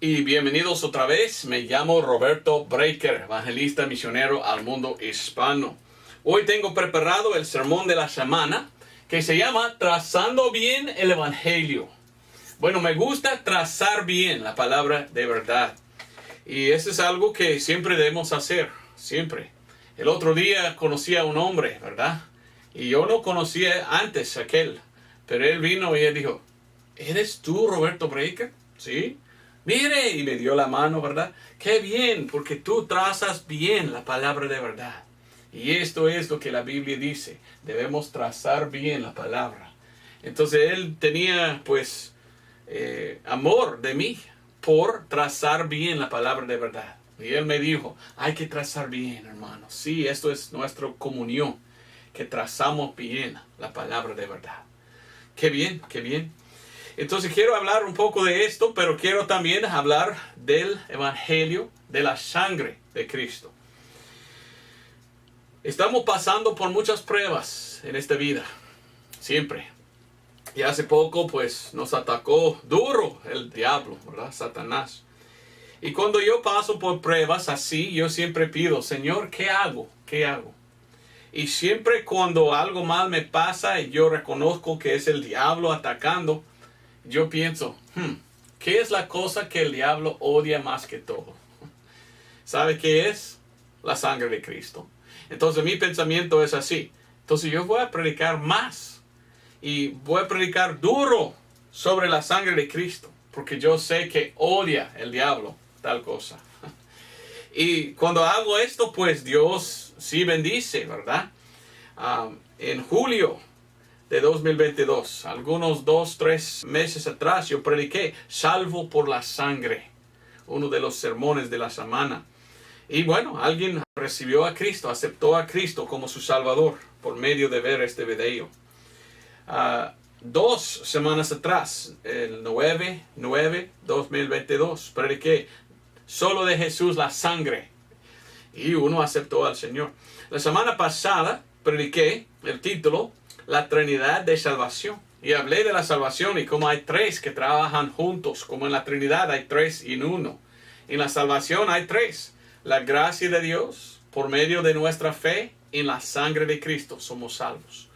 Y bienvenidos otra vez. Me llamo Roberto Breaker, evangelista misionero al mundo hispano. Hoy tengo preparado el sermón de la semana que se llama Trazando bien el Evangelio. Bueno, me gusta trazar bien la palabra de verdad. Y eso es algo que siempre debemos hacer, siempre. El otro día conocí a un hombre, ¿verdad? Y yo no conocía antes a aquel. Pero él vino y él dijo, ¿eres tú Roberto Breaker? Sí. Mire, y me dio la mano, ¿verdad? Qué bien, porque tú trazas bien la palabra de verdad. Y esto es lo que la Biblia dice. Debemos trazar bien la palabra. Entonces él tenía, pues, amor de mí por trazar bien la palabra de verdad. Y él me dijo, hay que trazar bien, hermano. Sí, esto es nuestra comunión, que trazamos bien la palabra de verdad. Qué bien, qué bien. Entonces quiero hablar un poco de esto, pero quiero también hablar del Evangelio, de la sangre de Cristo. Estamos pasando por muchas pruebas en esta vida, siempre. Y hace poco pues nos atacó duro el diablo, ¿verdad? Satanás. Y cuando yo paso por pruebas así, yo siempre pido, Señor, ¿qué hago? ¿Qué hago? Y siempre cuando algo mal me pasa y yo reconozco que es el diablo atacando, yo pienso, ¿qué es la cosa que el diablo odia más que todo? ¿Sabe qué es? La sangre de Cristo. Entonces mi pensamiento es así. Entonces yo voy a predicar más. Y voy a predicar duro sobre la sangre de Cristo. Porque yo sé que odia el diablo tal cosa. Y cuando hago esto, pues Dios sí bendice, ¿verdad? En julio de 2022, algunos 2-3 meses atrás, yo prediqué Salvo por la Sangre, uno de los sermones de la semana. Y bueno, alguien recibió a Cristo, aceptó a Cristo como su Salvador por medio de ver este video. 2 semanas atrás, el 9/9/2022, prediqué Solo de Jesús la sangre. Y uno aceptó al Señor. La semana pasada prediqué el título La Trinidad de Salvación. Y hablé de la salvación y cómo hay 3 que trabajan juntos. Como en la Trinidad hay 3 en uno. En la salvación hay 3. La gracia de Dios por medio de nuestra fe en la sangre de Cristo somos salvos.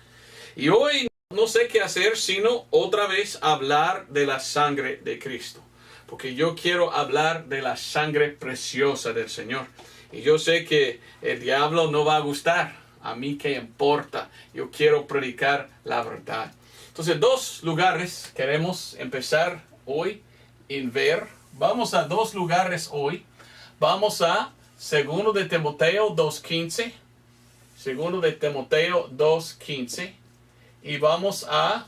Y hoy no sé qué hacer sino otra vez hablar de la sangre de Cristo. Porque yo quiero hablar de la sangre preciosa del Señor. Y yo sé que el diablo no va a gustar. A mí qué importa. Yo quiero predicar la verdad. Entonces, 2 lugares queremos empezar hoy en ver. Vamos a 2 lugares hoy. Vamos a 2 de Timoteo 2:15. 2 de Timoteo 2:15. Y vamos a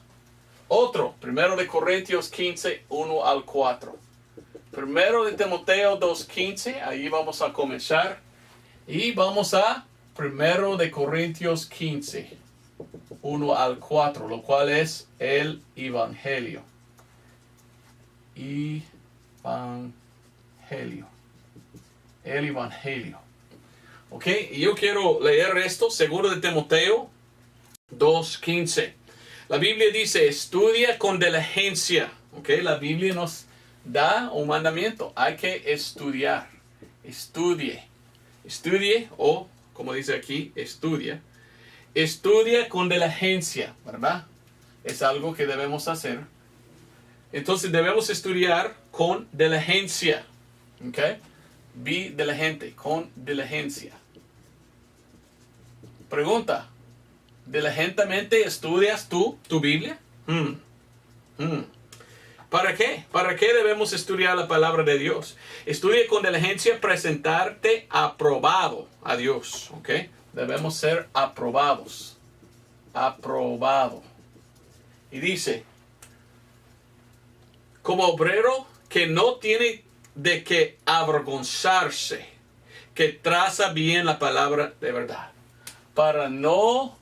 otro. 1 de Corintios 15, 1 al 4. 1 de Timoteo 2:15. Ahí vamos a comenzar. Y vamos a 1 de Corintios 15, 1 al 4, lo cual es el Evangelio. El Evangelio. Ok, y yo quiero leer esto, 2 de Timoteo 2:15. La Biblia dice, estudia con diligencia. Ok, la Biblia nos da un mandamiento. Hay que estudiar. Estudie o, como dice aquí, estudia. Estudia con diligencia, ¿verdad? Es algo que debemos hacer. Entonces debemos estudiar con diligencia. ¿Ok? Be diligente, con diligencia. Pregunta. ¿Diligentemente estudias tú tu Biblia? ¿Para qué? ¿Para qué debemos estudiar la palabra de Dios? Estudia con diligencia presentarte aprobado a Dios. ¿Ok? Debemos ser aprobados. Aprobado. Y dice, como obrero que no tiene de qué avergonzarse, que traza bien la palabra de verdad. Para no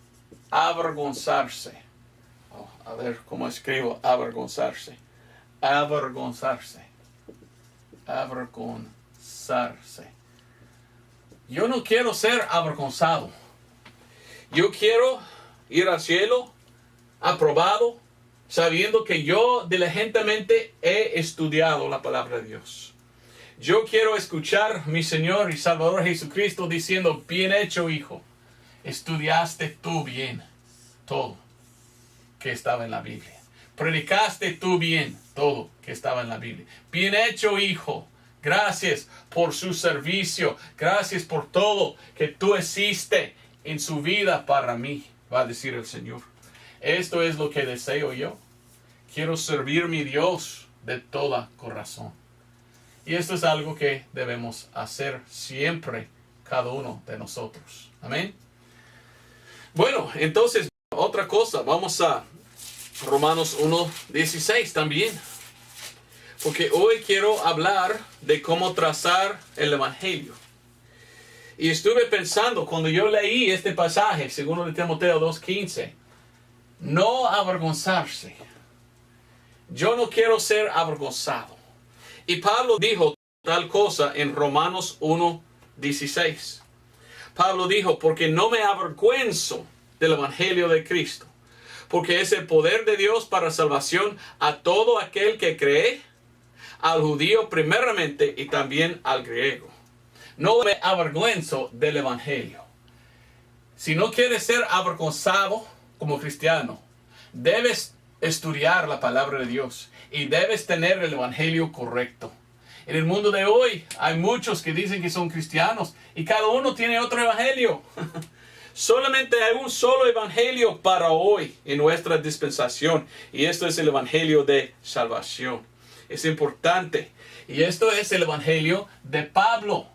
avergonzarse. A ver cómo escribo avergonzarse. Avergonzarse. Yo no quiero ser avergonzado. Yo quiero ir al cielo aprobado, sabiendo que yo diligentemente he estudiado la palabra de Dios. Yo quiero escuchar mi Señor y Salvador Jesucristo diciendo, bien hecho, hijo. Estudiaste tú bien todo que estaba en la Biblia. Predicaste tú bien todo que estaba en la Biblia. Bien hecho, hijo. Gracias por su servicio. Gracias por todo que tú hiciste en su vida para mí, va a decir el Señor. Esto es lo que deseo yo. Quiero servir a mi Dios de todo corazón. Y esto es algo que debemos hacer siempre, cada uno de nosotros. Amén. Bueno, entonces, otra cosa. Vamos a Romanos 1:16 también. Porque hoy quiero hablar de cómo trazar el Evangelio. Y estuve pensando, cuando yo leí este pasaje, segundo de Timoteo 2:15, no avergonzarse. Yo no quiero ser avergonzado. Y Pablo dijo tal cosa en Romanos 1:16. Pablo dijo, porque no me avergüenzo del Evangelio de Cristo, porque es el poder de Dios para salvación a todo aquel que cree, al judío primeramente y también al griego. No me avergüenzo del Evangelio. Si no quieres ser avergonzado como cristiano, debes estudiar la palabra de Dios y debes tener el Evangelio correcto. En el mundo de hoy hay muchos que dicen que son cristianos y cada uno tiene otro evangelio. Solamente hay un solo evangelio para hoy en nuestra dispensación y esto es el evangelio de salvación. Es importante. Y esto es el evangelio de Pablo.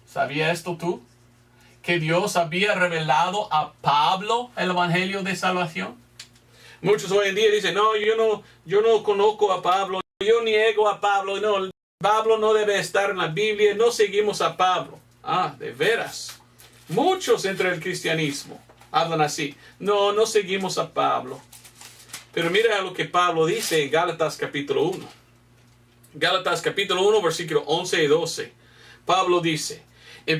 ¿Sabía esto tú? Que Dios había revelado a Pablo el evangelio de salvación. Muchos hoy en día dicen, no, yo no conozco a Pablo, yo niego a Pablo, no, Pablo no debe estar en la Biblia, no seguimos a Pablo. Ah, de veras. Muchos entre el cristianismo hablan así. No seguimos a Pablo. Pero mira lo que Pablo dice en Gálatas capítulo 1. Gálatas capítulo 1, versículo 11 y 12. Pablo dice,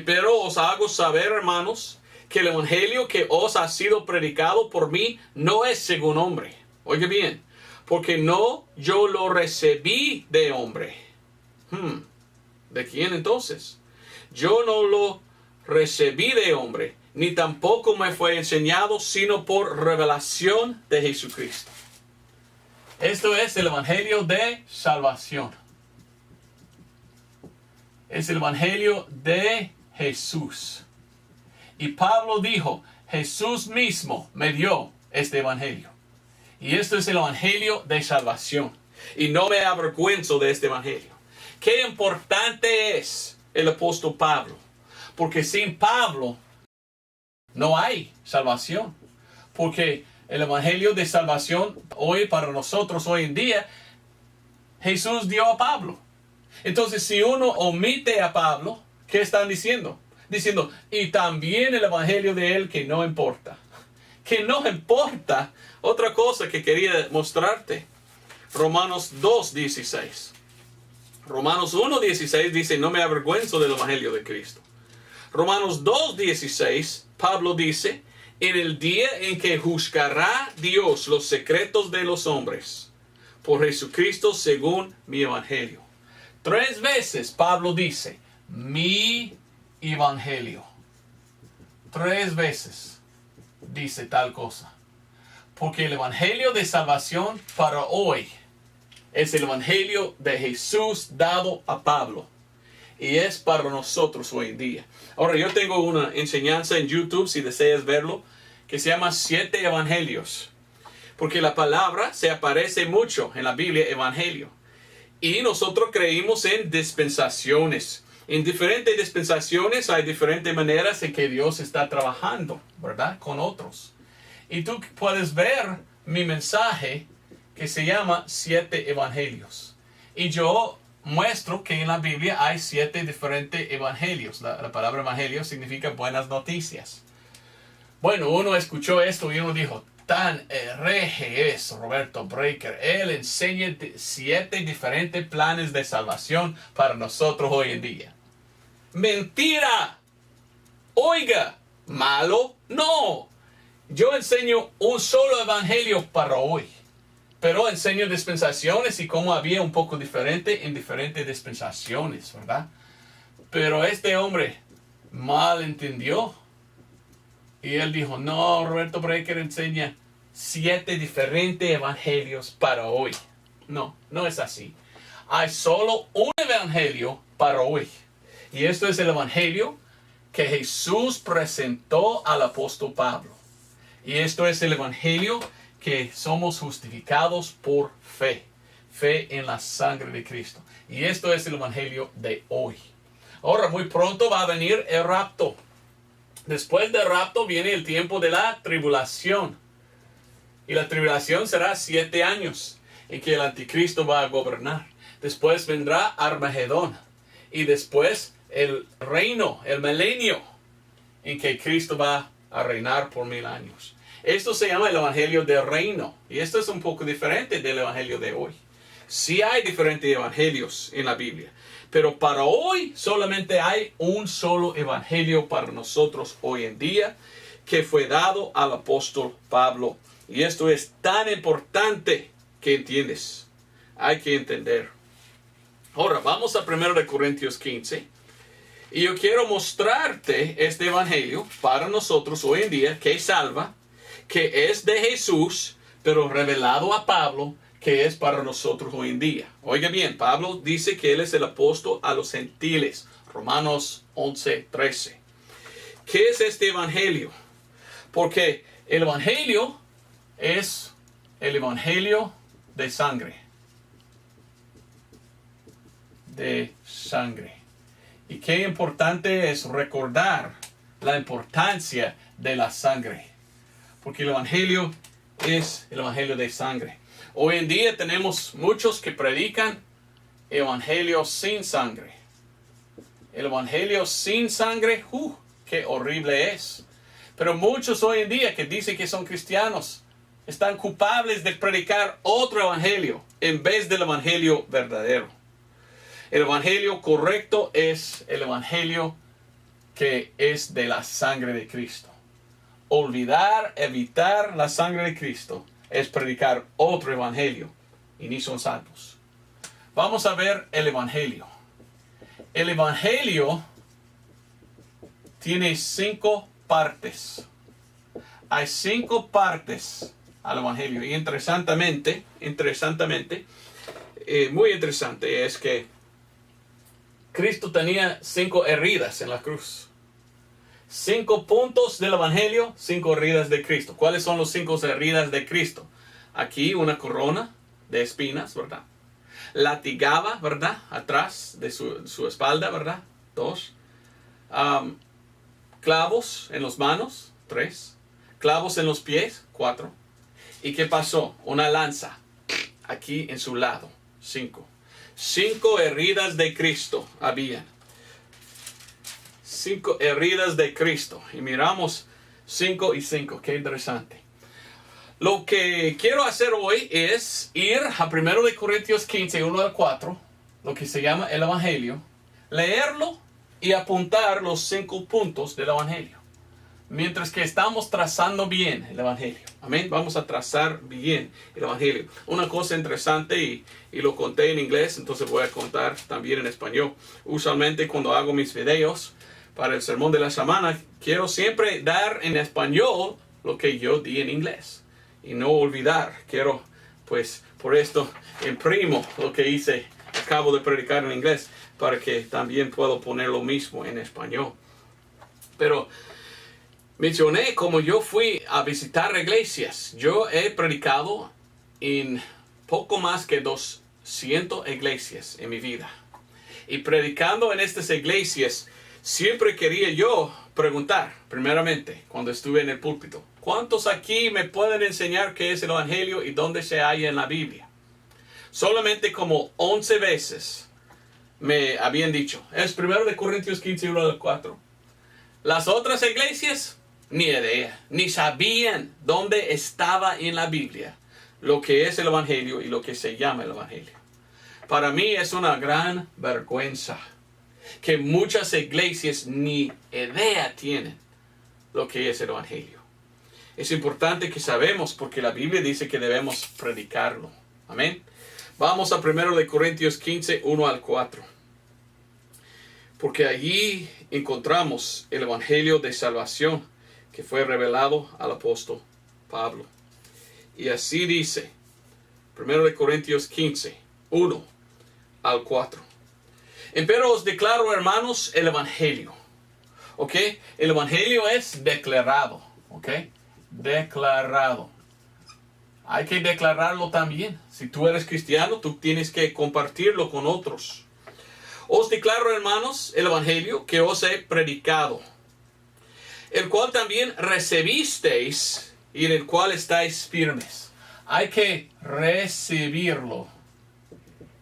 pero os hago saber, hermanos, que el evangelio que os ha sido predicado por mí no es según hombre. Oye bien, porque no yo lo recibí de hombre. ¿De quién entonces? Yo no lo recibí de hombre, ni tampoco me fue enseñado, sino por revelación de Jesucristo. Esto es el evangelio de salvación. Es el evangelio de Jesús. Y Pablo dijo, Jesús mismo me dio este evangelio. Y esto es el evangelio de salvación. Y no me avergüenzo de este evangelio. Qué importante es el apóstol Pablo. Porque sin Pablo no hay salvación. Porque el evangelio de salvación hoy para nosotros, hoy en día, Jesús dio a Pablo. Entonces si uno omite a Pablo, ¿qué están diciendo? Diciendo, y también el evangelio de él que no importa. Que no importa. Otra cosa que quería mostrarte. Romanos 2:16. Romanos 1:16 dice, no me avergüenzo del evangelio de Cristo. Romanos 2:16, Pablo dice, en el día en que juzgará Dios los secretos de los hombres, por Jesucristo según mi evangelio. 3 veces Pablo dice, mi evangelio. 3 veces dice tal cosa. Porque el evangelio de salvación para hoy es el evangelio de Jesús dado a Pablo. Y es para nosotros hoy en día. Ahora yo tengo una enseñanza en YouTube, si deseas verlo, que se llama 7 evangelios. Porque la palabra se aparece mucho en la Biblia, evangelio. Y nosotros creímos en dispensaciones. En diferentes dispensaciones hay diferentes maneras en que Dios está trabajando, ¿verdad? Con otros. Y tú puedes ver mi mensaje que se llama 7 evangelios. Y yo muestro que en la Biblia hay 7 diferentes evangelios. La palabra evangelio significa buenas noticias. Bueno, uno escuchó esto y uno dijo, tan hereje es Roberto Breaker. Él enseña 7 diferentes planes de salvación para nosotros hoy en día. ¡Mentira! Oiga, ¿malo? No. Yo enseño un solo evangelio para hoy. pero enseño dispensaciones y cómo había un poco diferente en diferentes dispensaciones, ¿verdad? Pero este hombre mal entendió. Y él dijo, no, Roberto Breaker enseña 7 diferentes evangelios para hoy. No, no es así. Hay solo un evangelio para hoy. Y esto es el evangelio que Jesús presentó al apóstol Pablo. Y esto es el evangelio que somos justificados por fe. Fe en la sangre de Cristo. Y esto es el evangelio de hoy. Ahora, muy pronto va a venir el rapto. Después del rapto viene el tiempo de la tribulación. Y la tribulación será 7 años en que el anticristo va a gobernar. Después vendrá Armagedón. Y después el reino, el milenio, en que Cristo va a reinar por 1000 años. Esto se llama el evangelio del reino. Y esto es un poco diferente del evangelio de hoy. Sí hay diferentes evangelios en la Biblia. Pero para hoy solamente hay un solo evangelio para nosotros hoy en día, que fue dado al apóstol Pablo. Y esto es tan importante que entiendes. Hay que entender. Ahora vamos a 1 Corintios 15. Y yo quiero mostrarte este evangelio para nosotros hoy en día, que salva, que es de Jesús, pero revelado a Pablo, que es para nosotros hoy en día. Oiga bien, Pablo dice que él es el apóstol a los gentiles. Romanos 11:13. ¿Qué es este evangelio? Porque el evangelio es el evangelio de sangre. De sangre. Y qué importante es recordar la importancia de la sangre. Porque el evangelio es el evangelio de sangre. Hoy en día tenemos muchos que predican evangelio sin sangre. El evangelio sin sangre, qué horrible es. Pero muchos hoy en día que dicen que son cristianos están culpables de predicar otro evangelio en vez del evangelio verdadero. El evangelio correcto es el evangelio que es de la sangre de Cristo. Evitar la sangre de Cristo es predicar otro evangelio y ni son salvos. Vamos a ver el evangelio. El evangelio tiene 5 partes. Hay 5 partes al evangelio. Y interesantemente, muy interesante es que Cristo tenía 5 heridas en la cruz. 5 puntos del evangelio, 5 heridas de Cristo. ¿Cuáles son los 5 heridas de Cristo? Aquí una corona de espinas, ¿verdad? Latigaba, ¿verdad? Atrás de su espalda, ¿verdad? 2. Clavos en las manos, 3. Clavos en los pies, 4. ¿Y qué pasó? Una lanza aquí en su lado, 5. 5 heridas de Cristo habían. 5 heridas de Cristo. Y miramos 5 y 5. Qué interesante. Lo que quiero hacer hoy es ir a 1 Corintios 15, 1 al 4, lo que se llama el Evangelio, leerlo y apuntar los 5 puntos del Evangelio. Mientras que estamos trazando bien el Evangelio. Amén. Vamos a trazar bien el Evangelio. Una cosa interesante, y lo conté en inglés, entonces voy a contar también en español. Usualmente cuando hago mis videos para el sermón de la semana, quiero siempre dar en español lo que yo di en inglés. Y no olvidar. Quiero, pues, por esto imprimo lo que hice. Acabo de predicar en inglés para que también puedo poner lo mismo en español. Pero mencioné como yo fui a visitar iglesias. Yo he predicado en poco más que 200 iglesias en mi vida. Y predicando en estas iglesias, siempre quería yo preguntar, primeramente, cuando estuve en el púlpito, ¿cuántos aquí me pueden enseñar qué es el Evangelio y dónde se halla en la Biblia? Solamente como 11 veces me habían dicho, es 1 Corintios 15, 1 al 4. Las otras iglesias, ni idea, ni sabían dónde estaba en la Biblia lo que es el Evangelio y lo que se llama el Evangelio. Para mí es una gran vergüenza que muchas iglesias ni idea tienen lo que es el Evangelio. Es importante que sabemos porque la Biblia dice que debemos predicarlo. Amén. Vamos a 1 Corintios 15, 1 al 4. Porque allí encontramos el Evangelio de salvación que fue revelado al apóstol Pablo. Y así dice, 1 Corintios 15, 1 al 4. Empero os declaro, hermanos, el Evangelio. ¿Ok? El Evangelio es declarado. ¿Ok? Declarado. Hay que declararlo también. Si tú eres cristiano, tú tienes que compartirlo con otros. Os declaro, hermanos, el Evangelio que os he predicado, el cual también recibisteis y en el cual estáis firmes. Hay que recibirlo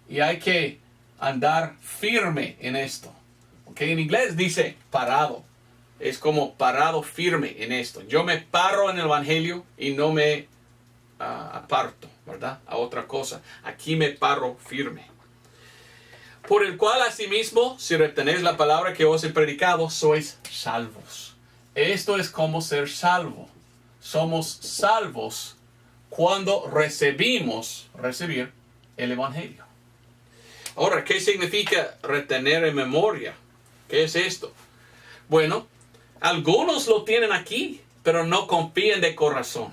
y hay que andar firme en esto. ¿Ok? En inglés dice parado. Es como parado firme en esto. Yo me paro en el Evangelio y no me aparto, ¿verdad? A otra cosa. Aquí me paro firme. Por el cual asimismo, si retenéis la palabra que os he predicado, sois salvos. Esto es como ser salvo. Somos salvos cuando recibir el Evangelio. Ahora, ¿qué significa retener en memoria? ¿Qué es esto? Bueno, algunos lo tienen aquí, pero no confían de corazón.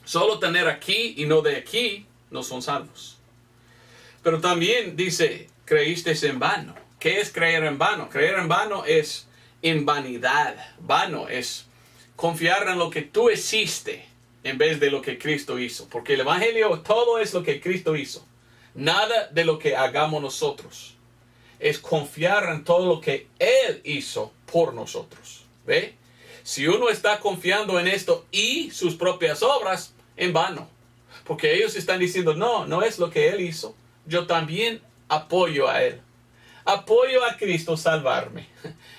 Solo tener aquí y no de aquí no son salvos. Pero también dice, creísteis en vano. ¿Qué es creer en vano? Creer en vano es en vanidad. Vano es confiar en lo que tú hiciste en vez de lo que Cristo hizo. Porque el Evangelio todo es lo que Cristo hizo. Nada de lo que hagamos nosotros. Es confiar en todo lo que Él hizo por nosotros. ¿Ve? Si uno está confiando en esto y sus propias obras, en vano. Porque ellos están diciendo, no es lo que Él hizo. Yo también apoyo a Él. Apoyo a Cristo salvarme.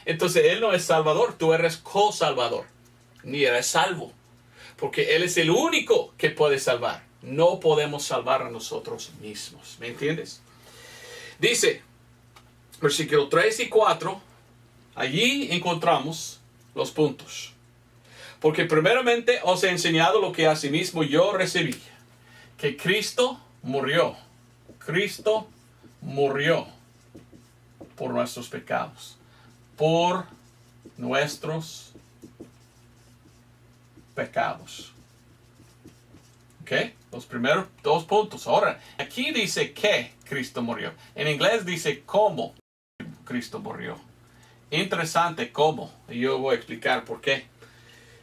Entonces Él no es salvador, tú eres co-salvador. Ni eres salvo. Porque Él es el único que puede salvar. No podemos salvar a nosotros mismos. ¿Me entiendes? Dice, versículo 3 y 4, allí encontramos los puntos. Porque primeramente os he enseñado lo que asimismo yo recibí. Que Cristo murió. Cristo murió por nuestros pecados. Por nuestros pecados. ¿Ok? Los primeros dos puntos. Ahora, aquí dice que Cristo murió. En inglés dice cómo Cristo murió. Interesante cómo. Y yo voy a explicar por qué.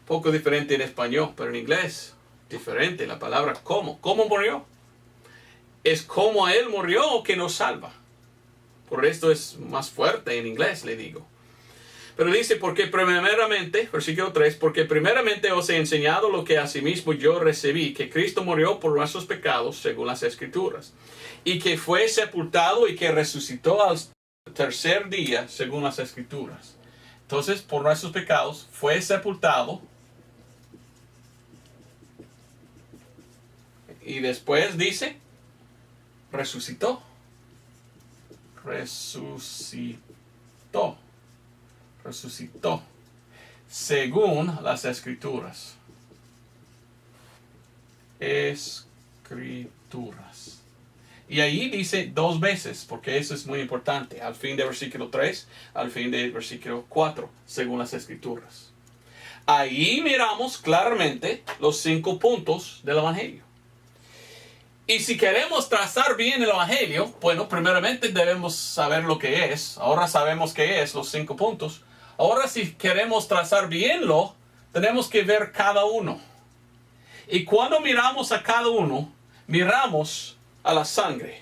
Poco diferente en español, pero en inglés diferente. La palabra cómo. ¿Cómo murió? Es como Él murió que nos salva. Por esto es más fuerte en inglés, le digo. Pero dice, porque primeramente, versículo 3, porque primeramente os he enseñado lo que asimismo yo recibí, que Cristo murió por nuestros pecados, según las Escrituras, y que fue sepultado y que resucitó al tercer día, según las Escrituras. Entonces, por nuestros pecados, fue sepultado, y después dice, resucitó. Resucitó según las Escrituras. Y ahí dice dos veces, porque eso es muy importante. Al fin del versículo 3, al fin del versículo 4, según las Escrituras. Ahí miramos claramente los 5 puntos del Evangelio. Y si queremos trazar bien el Evangelio, bueno, primeramente debemos saber lo que es. Ahora sabemos qué es, los 5 puntos. Ahora si queremos trazar bienlo, tenemos que ver cada uno. Y cuando miramos a cada uno, miramos a la sangre.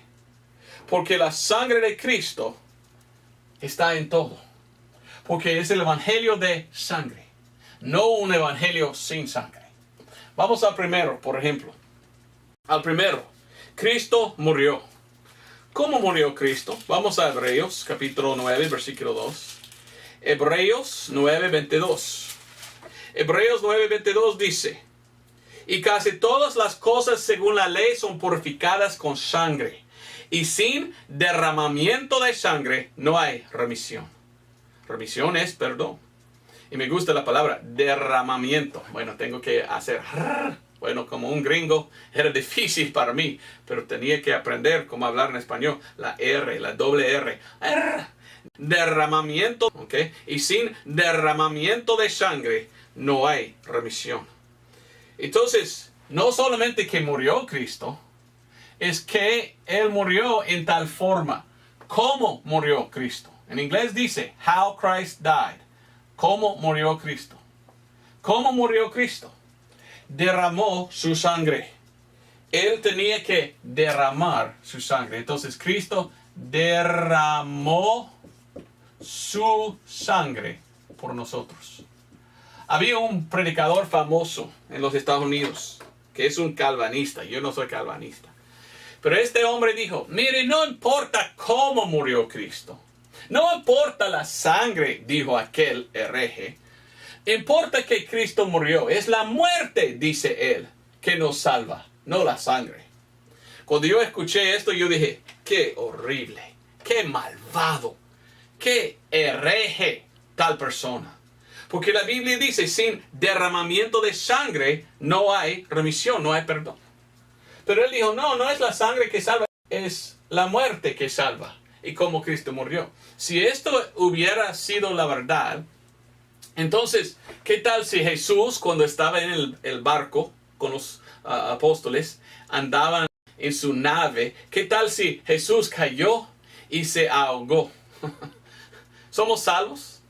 Porque la sangre de Cristo está en todo. Porque es el Evangelio de sangre. No un Evangelio sin sangre. Vamos al primero, por ejemplo. Al primero, Cristo murió. ¿Cómo murió Cristo? Vamos a Hebreos, capítulo 9, versículo 2. Hebreos 9, 22. Hebreos 9, 22 dice, y casi todas las cosas según la ley son purificadas con sangre, y sin derramamiento de sangre no hay remisión. Remisión es perdón. Y me gusta la palabra derramamiento. Bueno, tengo que hacer... Bueno, como un gringo, era difícil para mí, pero tenía que aprender cómo hablar en español. La R, la doble R. Derramamiento, ¿ok? Y sin derramamiento de sangre no hay remisión. Entonces, no solamente que murió Cristo, es que Él murió en tal forma. ¿Cómo murió Cristo? En inglés dice, how Christ died. ¿Cómo murió Cristo? ¿Cómo murió Cristo? Derramó su sangre. Él tenía que derramar su sangre. Entonces Cristo derramó su sangre por nosotros. Había un predicador famoso en los Estados Unidos que es un calvinista. Yo no soy calvinista. Pero este hombre dijo, mire, no importa cómo murió Cristo. No importa la sangre, dijo aquel hereje. Importa que Cristo murió. Es la muerte, dice él, que nos salva, no la sangre. Cuando yo escuché esto, yo dije, qué horrible, qué malvado, qué hereje tal persona. Porque la Biblia dice, sin derramamiento de sangre no hay remisión, no hay perdón. Pero él dijo, no, no es la sangre que salva, es la muerte que salva. Y como Cristo murió. Si esto hubiera sido la verdad, entonces, ¿qué tal si Jesús, cuando estaba en el barco con los apóstoles, andaban en su nave? ¿Qué tal si Jesús cayó y se ahogó? ¿Somos salvos?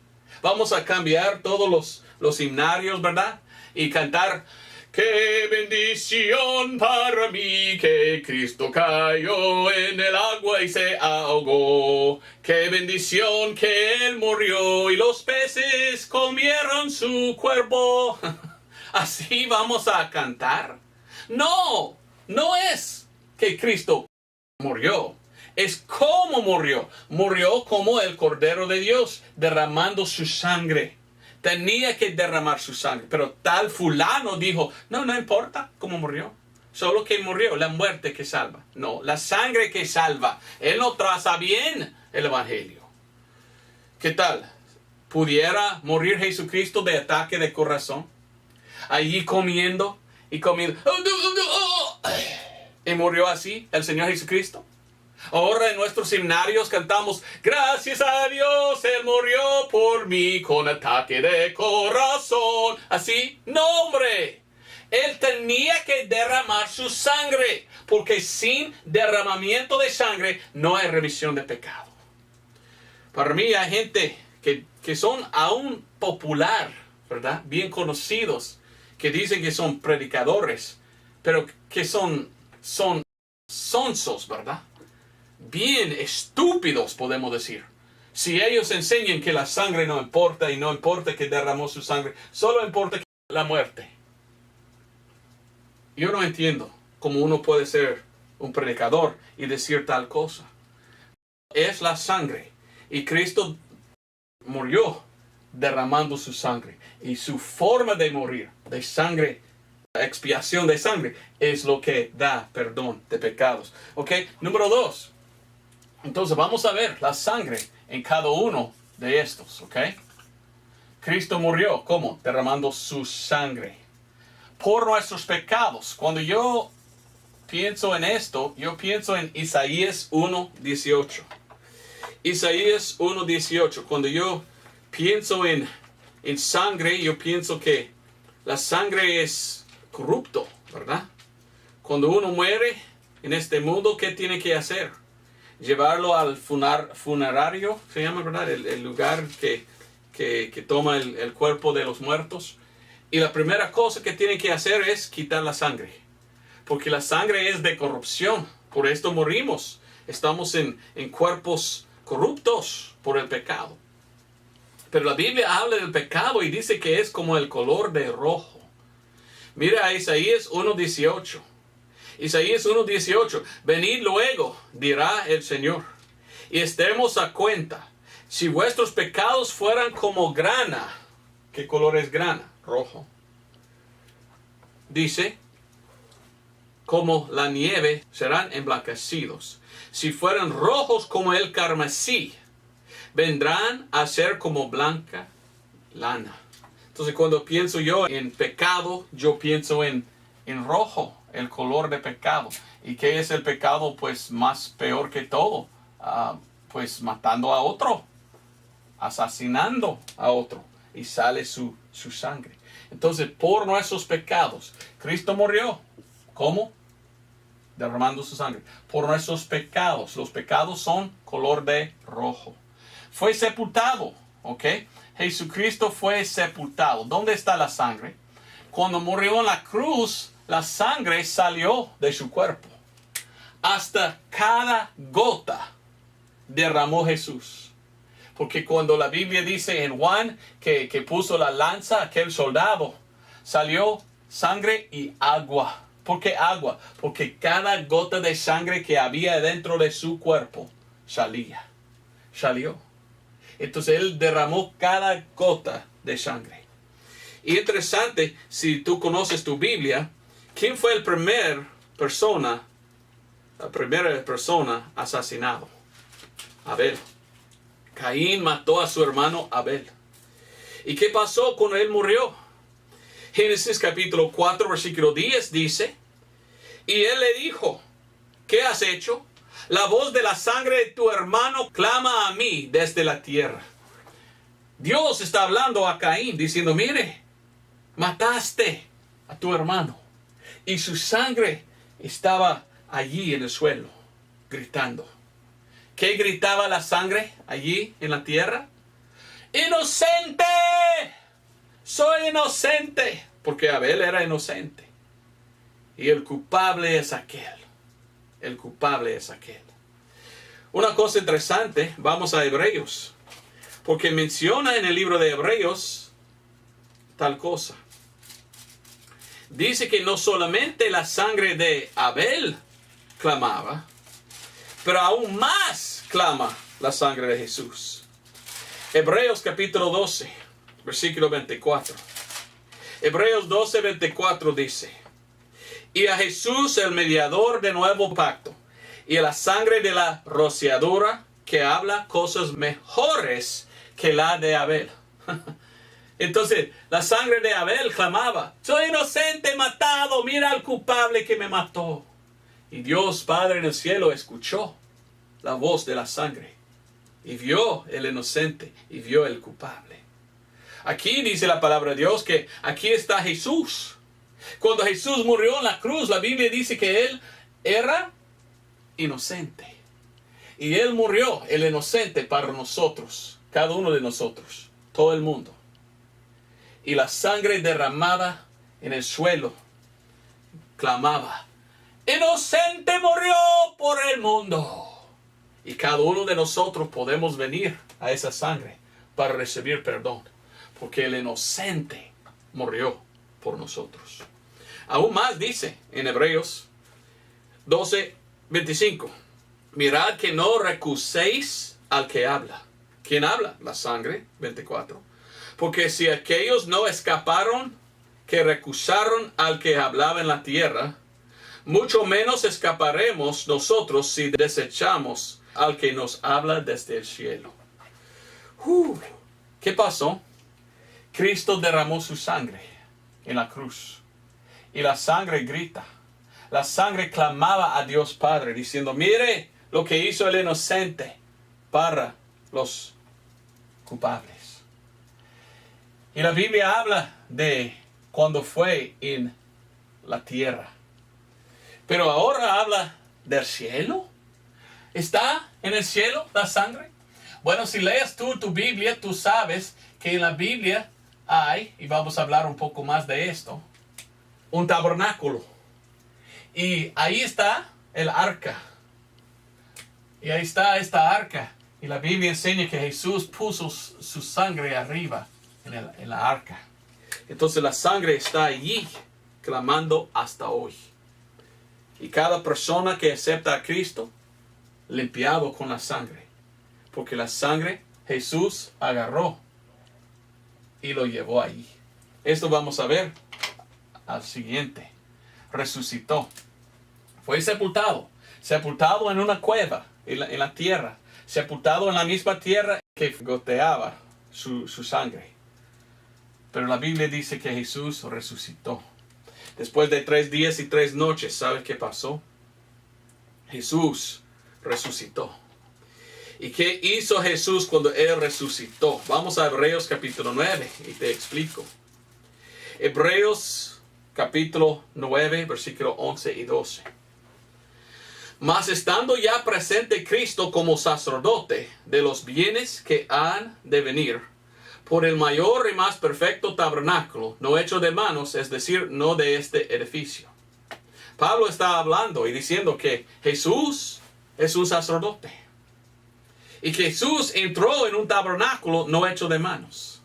Vamos a cambiar todos los himnarios, ¿verdad? Y cantar, ¡qué bendición para mí que Cristo cayó en el agua y se ahogó! ¡Qué bendición que Él murió y los peces comieron su cuerpo! ¿Así vamos a cantar? No, no es que Cristo murió. Es cómo murió. Murió como el Cordero de Dios, derramando su sangre. Tenía que derramar su sangre. Pero tal fulano dijo, no, no importa cómo murió. Solo que murió, la muerte que salva. No, la sangre que salva. Él no traza bien el Evangelio. ¿Qué tal? ¿Pudiera morir Jesucristo de ataque de corazón? Allí comiendo y comiendo. ¿Y murió así el Señor Jesucristo? Ahora en nuestros seminarios cantamos, gracias a Dios, Él murió por mí con ataque de corazón. ¿Así? No, hombre. Él tenía que derramar su sangre, porque sin derramamiento de sangre no hay remisión de pecado. Para mí hay gente que son aún popular, ¿verdad? Bien conocidos, que dicen que son predicadores, pero que son sonsos, ¿verdad? Bien estúpidos, podemos decir. Si ellos enseñan que la sangre no importa y no importa que derramó su sangre, solo importa la muerte. Yo no entiendo cómo uno puede ser un predicador y decir tal cosa. Es la sangre. Y Cristo murió derramando su sangre. Y su forma de morir, de sangre, la expiación de sangre, es lo que da perdón de pecados. ¿Ok? Número 2. Entonces vamos a ver la sangre en cada uno de estos, ¿ok? Cristo murió, ¿cómo? Derramando su sangre por nuestros pecados. Cuando yo pienso en esto, yo pienso en Isaías 1:18. Isaías 1:18. Cuando yo pienso en sangre, yo pienso que la sangre es corrupto, ¿verdad? Cuando uno muere en este mundo, ¿qué tiene que hacer? Llevarlo al funerario, se llama, ¿verdad? El lugar que toma el cuerpo de los muertos. Y la primera cosa que tiene que hacer es quitar la sangre. Porque la sangre es de corrupción. Por esto morimos. Estamos en cuerpos corruptos por el pecado. Pero la Biblia habla del pecado y dice que es como el color de rojo. Mira a Isaías 1:18. Isaías 1:18. Venid luego, dirá el Señor, y estemos a cuenta. Si vuestros pecados fueran como grana. ¿Qué color es grana? Rojo. Dice, como la nieve serán emblanquecidos. Si fueran rojos como el carmesí, vendrán a ser como blanca lana. Entonces cuando pienso yo en pecado, yo pienso en rojo, el color de pecado. ¿Y qué es el pecado? Pues más peor que todo. Pues matando a otro, asesinando a otro. Y sale su sangre. Entonces por nuestros pecados, Cristo murió. ¿Cómo? Derramando su sangre. Por nuestros pecados. Los pecados son color de rojo. Fue sepultado. ¿Ok? Jesucristo fue sepultado. ¿Dónde está la sangre? Cuando murió en la cruz, la sangre salió de su cuerpo. Hasta cada gota derramó Jesús. Porque cuando la Biblia dice en Juan que puso la lanza, aquel soldado, salió sangre y agua. ¿Por qué agua? Porque cada gota de sangre que había dentro de su cuerpo salió. Entonces él derramó cada gota de sangre. Y interesante, si tú conoces tu Biblia, ¿quién fue la primera persona asesinado? Abel. Caín mató a su hermano Abel. ¿Y qué pasó cuando él murió? Génesis capítulo 4, versículo 10 dice, y él le dijo, ¿qué has hecho? La voz de la sangre de tu hermano clama a mí desde la tierra. Dios está hablando a Caín diciendo, mire, mataste a tu hermano. Y su sangre estaba allí en el suelo, gritando. ¿Qué gritaba la sangre allí en la tierra? ¡Inocente! ¡Soy inocente! Porque Abel era inocente. Y el culpable es aquel. El culpable es aquel. Una cosa interesante, vamos a Hebreos. Porque menciona en el libro de Hebreos tal cosa. Dice que no solamente la sangre de Abel clamaba, pero aún más clama la sangre de Jesús. Hebreos capítulo 12, versículo 24. Hebreos 12, 24 dice, y a Jesús el mediador de nuevo pacto, y a la sangre de la rociadura que habla cosas mejores que la de Abel. Entonces, la sangre de Abel clamaba, soy inocente, matado, mira al culpable que me mató. Y Dios Padre en el cielo escuchó la voz de la sangre y vio el inocente y vio el culpable. Aquí dice la palabra de Dios que aquí está Jesús. Cuando Jesús murió en la cruz, la Biblia dice que Él era inocente. Y Él murió, el inocente, para nosotros, cada uno de nosotros, todo el mundo. Y la sangre derramada en el suelo clamaba, inocente murió por el mundo. Y cada uno de nosotros podemos venir a esa sangre para recibir perdón. Porque el inocente murió por nosotros. Aún más dice en Hebreos 12, 25. Mirad que no recuséis al que habla. ¿Quién habla? La sangre, 24. Porque si aquellos no escaparon que recusaron al que hablaba en la tierra, mucho menos escaparemos nosotros si desechamos al que nos habla desde el cielo. ¿Qué pasó? Cristo derramó su sangre en la cruz. Y la sangre grita. La sangre clamaba a Dios Padre diciendo, mire lo que hizo el inocente para los culpables. Y la Biblia habla de cuando fue en la tierra. Pero ahora habla del cielo. ¿Está en el cielo la sangre? Bueno, si lees tú tu Biblia, tú sabes que en la Biblia hay, y vamos a hablar un poco más de esto, un tabernáculo. Y ahí está el arca. Y ahí está esta arca. Y la Biblia enseña que Jesús puso su sangre arriba en la arca. Entonces la sangre está allí clamando hasta hoy. Y cada persona que acepta a Cristo, limpiado con la sangre. Porque la sangre Jesús agarró y lo llevó allí. Esto vamos a ver al siguiente. Resucitó. Fue sepultado. Sepultado en una cueva en la tierra. Sepultado en la misma tierra que goteaba su sangre. Pero la Biblia dice que Jesús resucitó. Después de 3 días y 3 noches, ¿sabes qué pasó? Jesús resucitó. ¿Y qué hizo Jesús cuando Él resucitó? Vamos a Hebreos capítulo 9 y te explico. Hebreos capítulo 9, versículo 11 y 12. Mas estando ya presente Cristo como sacerdote de los bienes que han de venir, por el mayor y más perfecto tabernáculo, no hecho de manos, es decir, no de este edificio. Pablo está hablando y diciendo que Jesús es un sacerdote. Y que Jesús entró en un tabernáculo no hecho de manos.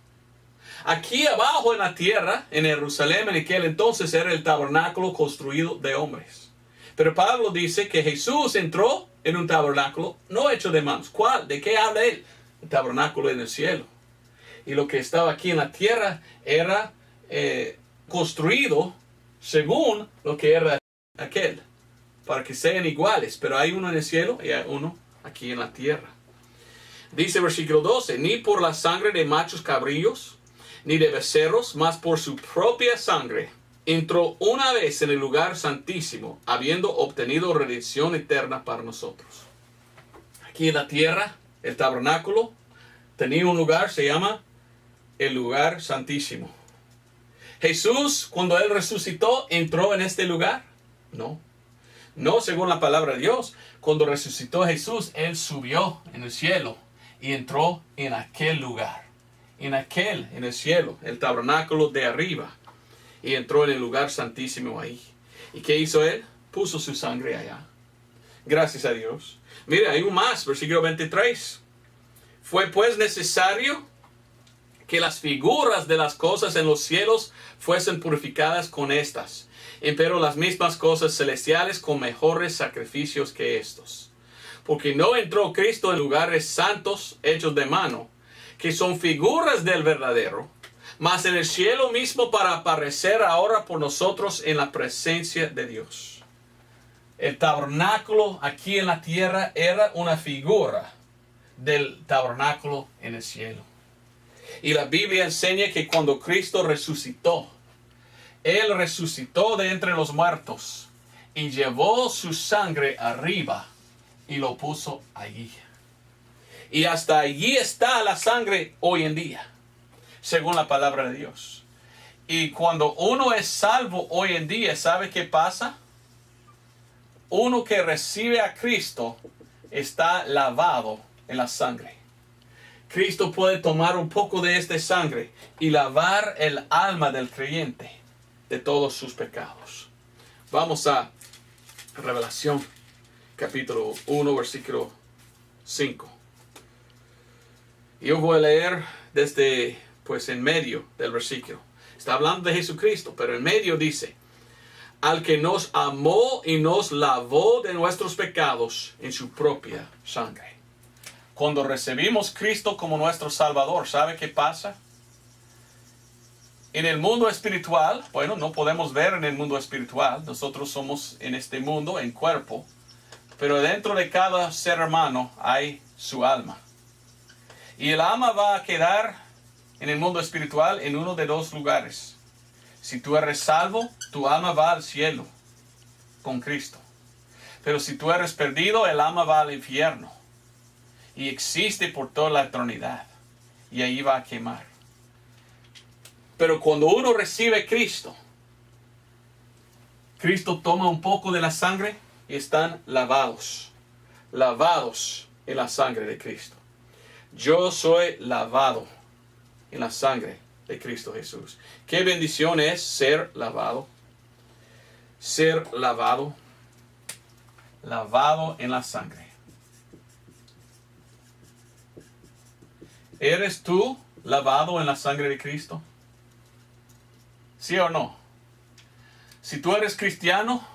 Aquí abajo en la tierra, en Jerusalén, en aquel entonces era el tabernáculo construido de hombres. Pero Pablo dice que Jesús entró en un tabernáculo no hecho de manos. ¿Cuál? ¿De qué habla él? El tabernáculo en el cielo. Y lo que estaba aquí en la tierra era construido según lo que era aquel. Para que sean iguales. Pero hay uno en el cielo y hay uno aquí en la tierra. Dice versículo 12. Ni por la sangre de machos cabrillos, ni de becerros, mas por su propia sangre entró una vez en el lugar santísimo, habiendo obtenido redención eterna para nosotros. Aquí en la tierra, el tabernáculo tenía un lugar, se llama el lugar santísimo. Jesús, cuando Él resucitó, ¿entró en este lugar? No. No, según la palabra de Dios. Cuando resucitó Jesús, Él subió en el cielo y entró en aquel lugar. En el cielo, el tabernáculo de arriba. Y entró en el lugar santísimo ahí. ¿Y qué hizo Él? Puso su sangre allá. Gracias a Dios. Mira, hay un más, versículo 23. Fue pues necesario que las figuras de las cosas en los cielos fuesen purificadas con estas. Empero las mismas cosas celestiales con mejores sacrificios que estos. Porque no entró Cristo en lugares santos hechos de mano, que son figuras del verdadero, mas en el cielo mismo para aparecer ahora por nosotros en la presencia de Dios. El tabernáculo aquí en la tierra era una figura del tabernáculo en el cielo. Y la Biblia enseña que cuando Cristo resucitó, Él resucitó de entre los muertos y llevó su sangre arriba y lo puso allí. Y hasta allí está la sangre hoy en día, según la palabra de Dios. Y cuando uno es salvo hoy en día, ¿sabe qué pasa? Uno que recibe a Cristo está lavado en la sangre. Cristo puede tomar un poco de esta sangre y lavar el alma del creyente de todos sus pecados. Vamos a Revelación, capítulo 1, versículo 5. Yo voy a leer desde, en medio del versículo. Está hablando de Jesucristo, pero en medio dice: al que nos amó y nos lavó de nuestros pecados en su propia sangre. Cuando recibimos a Cristo como nuestro Salvador, ¿sabe qué pasa? En el mundo espiritual, no podemos ver en el mundo espiritual. Nosotros somos en este mundo, en cuerpo. Pero dentro de cada ser humano hay su alma. Y el alma va a quedar en el mundo espiritual en uno de dos lugares. Si tú eres salvo, tu alma va al cielo con Cristo. Pero si tú eres perdido, el alma va al infierno. Y existe por toda la eternidad. Y ahí va a quemar. Pero cuando uno recibe a Cristo, Cristo toma un poco de la sangre y están lavados. Lavados en la sangre de Cristo. Yo soy lavado en la sangre de Cristo Jesús. Qué bendición es ser lavado. Ser lavado. Lavado en la sangre. ¿Eres tú lavado en la sangre de Cristo? ¿Sí o no? Si tú eres cristiano,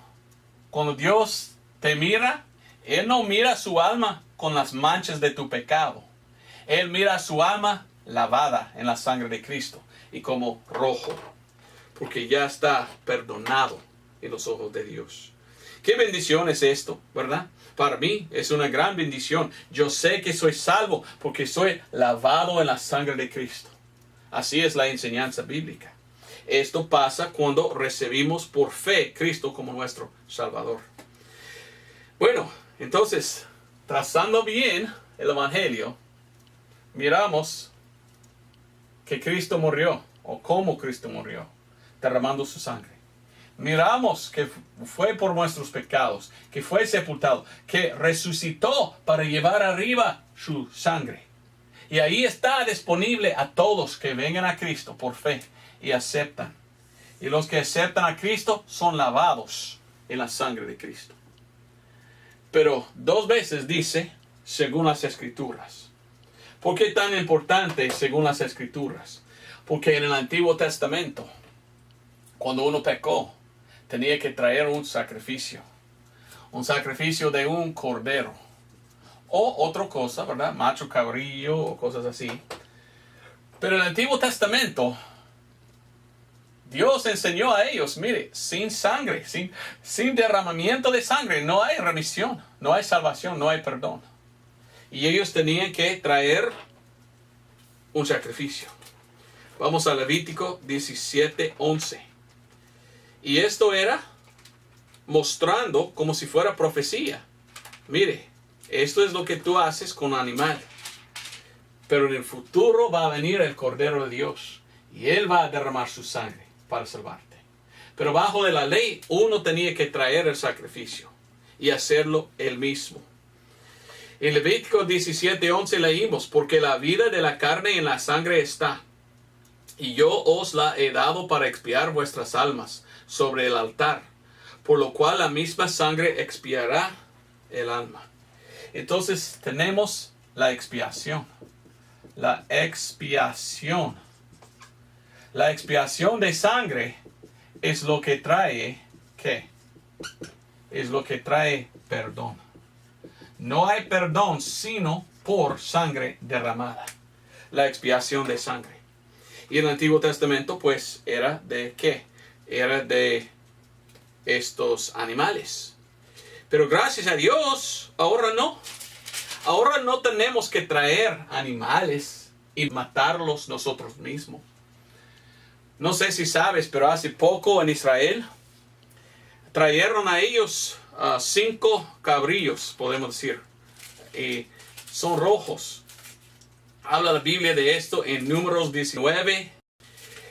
cuando Dios te mira, Él no mira su alma con las manchas de tu pecado. Él mira su alma lavada en la sangre de Cristo y como rojo, porque ya está perdonado en los ojos de Dios. Qué bendición es esto, ¿verdad? Para mí es una gran bendición. Yo sé que soy salvo porque soy lavado en la sangre de Cristo. Así es la enseñanza bíblica. Esto pasa cuando recibimos por fe a Cristo como nuestro Salvador. Bueno, entonces, trazando bien el Evangelio, miramos que Cristo murió, o cómo Cristo murió, derramando su sangre. Miramos que fue por nuestros pecados, que fue sepultado, que resucitó para llevar arriba su sangre. Y ahí está disponible a todos que vengan a Cristo por fe y aceptan. Y los que aceptan a Cristo son lavados en la sangre de Cristo. Pero 2 veces dice, según las Escrituras. ¿Por qué tan importante según las Escrituras? Porque en el Antiguo Testamento, cuando uno pecó, tenía que traer un sacrificio de un cordero, o otra cosa, ¿verdad? Macho cabrillo o cosas así. Pero en el Antiguo Testamento, Dios enseñó a ellos, mire, sin sangre, sin derramamiento de sangre, no hay remisión, no hay salvación, no hay perdón. Y ellos tenían que traer un sacrificio. Vamos a Levítico 17:11. Y esto era mostrando como si fuera profecía. Mire, esto es lo que tú haces con un animal. Pero en el futuro va a venir el Cordero de Dios. Y Él va a derramar su sangre para salvarte. Pero bajo de la ley, uno tenía que traer el sacrificio. Y hacerlo él mismo. En Levítico 17:11 leímos, porque la vida de la carne en la sangre está. Y yo os la he dado para expiar vuestras almas sobre el altar, por lo cual la misma sangre expiará el alma. Entonces tenemos la expiación. La expiación. La expiación de sangre es lo que trae, ¿qué? Es lo que trae perdón. No hay perdón sino por sangre derramada. La expiación de sangre. Y en el Antiguo Testamento, pues, era de ¿qué? Era de estos animales. Pero gracias a Dios, ahora no. Ahora no tenemos que traer animales y matarlos nosotros mismos. No sé si sabes, pero hace poco en Israel trajeron a ellos 5 cabrillos, podemos decir. Y son rojos. Habla la Biblia de esto en Números 19.